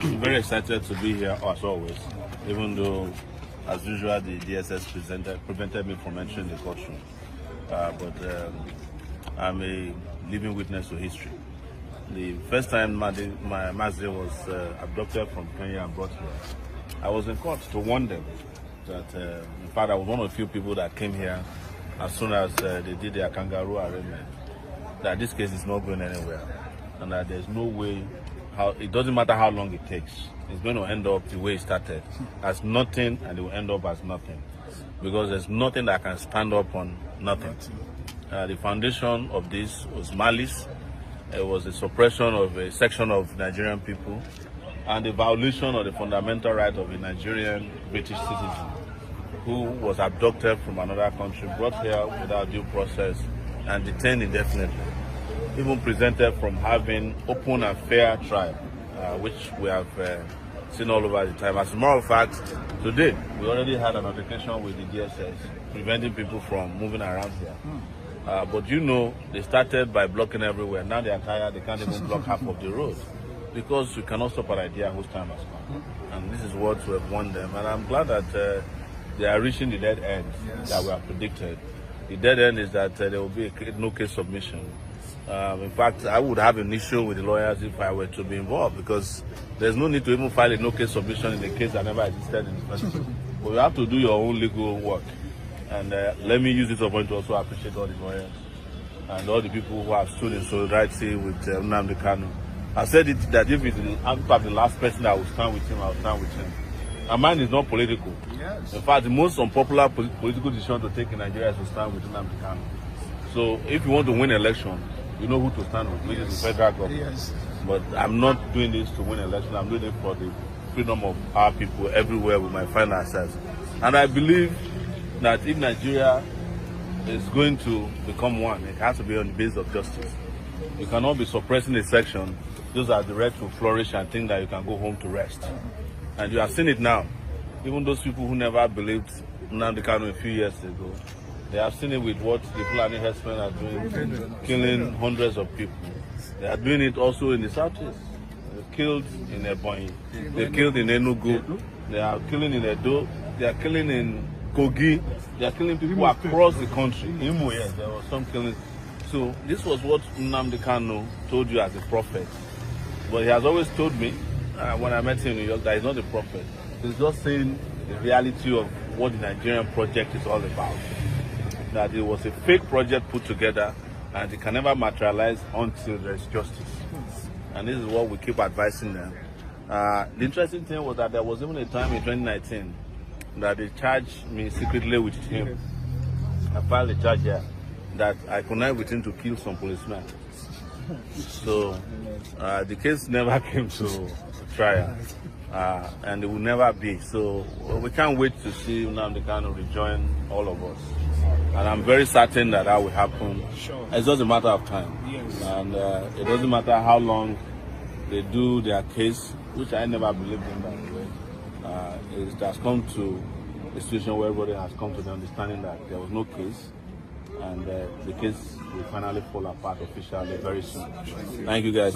Very excited to be here as always, even though, as usual, the DSS prevented me from entering the courtroom. But I'm a living witness to history. The first time my Nnamdi was abducted from Kenya and brought here, I was in court to warn them that, in fact, I was one of the few people that came here as soon as they did their kangaroo arraignment, that this case is not going anywhere, and that there's no way. It doesn't matter how long it takes. It's going to end up the way it started, as nothing, and it will end up as nothing, because there's nothing that can stand up on nothing. The foundation of this was malice. It was the suppression of a section of Nigerian people, and the violation of the fundamental right of a Nigerian British citizen who was abducted from another country, brought here without due process, and detained indefinitely. Even presented from having open and fair trial, which we have seen all over the time. As a matter of fact, today we already had an altercation with the DSS, preventing people from moving around here. But you know, they started by blocking everywhere. Now they are tired, they can't even block half of the road, because you cannot stop an idea whose time has come. And this is what we have won them. And I'm glad that they are reaching the dead end that we have predicted. The dead end is that there will be a no case submission. In fact, I would have an issue with the lawyers if I were to be involved, because there's no need to even file a no case submission in a case that never existed in the first place. But you have to do your own legal work. And let me use this opportunity to also appreciate all the lawyers and all the people who have stood in solidarity with Nnamdi Kanu. I said it that if I'm the last person that will stand with him, I'll stand with him. And mine is not political. Yes. In fact, the most unpopular political decision to take in Nigeria is to stand with Nnamdi Kanu. So if you want to win election, you know who to stand with, which is the federal government. Yes. But I'm not doing this to win election. I'm doing it for the freedom of our people everywhere we might find ourselves. And I believe that if Nigeria is going to become one, it has to be on the basis of justice. You cannot be suppressing a section just as the right to flourish and think that you can go home to rest. And you have seen it now. Even those people who never believed Nnamdi Kanu a few years ago, they have seen it with what the Fulani herdsmen are doing, killing hundreds of people. They are doing it also in the southeast. They killed in Ebonyi, they killed in Enugu, they are killing in Edo, they are killing in Kogi, they are killing people across the country. Imo, yes, there was some killing. So this was what Nnamdi Kanu told you as a prophet. But he has always told me, when I met him in New York, that he's not a prophet. He's just saying the reality of what the Nigerian project is all about. That it was a fake project put together and it can never materialize until there's justice. And this is what we keep advising them. The interesting thing was that there was even a time in 2019 that they charged me secretly with him. I filed a charge here that I connived with him to kill some policemen. So the case never came to trial, and it will never be. So we can't wait to see Nnamdi Kanu rejoin all of us. And I'm very certain that will happen. Sure. It's just a matter of time. Yes. And it doesn't matter how long they do their case, which I never believed in that way. It has come to a situation where everybody has come to the understanding that there was no case, and the case will finally fall apart officially very soon. Thank you guys.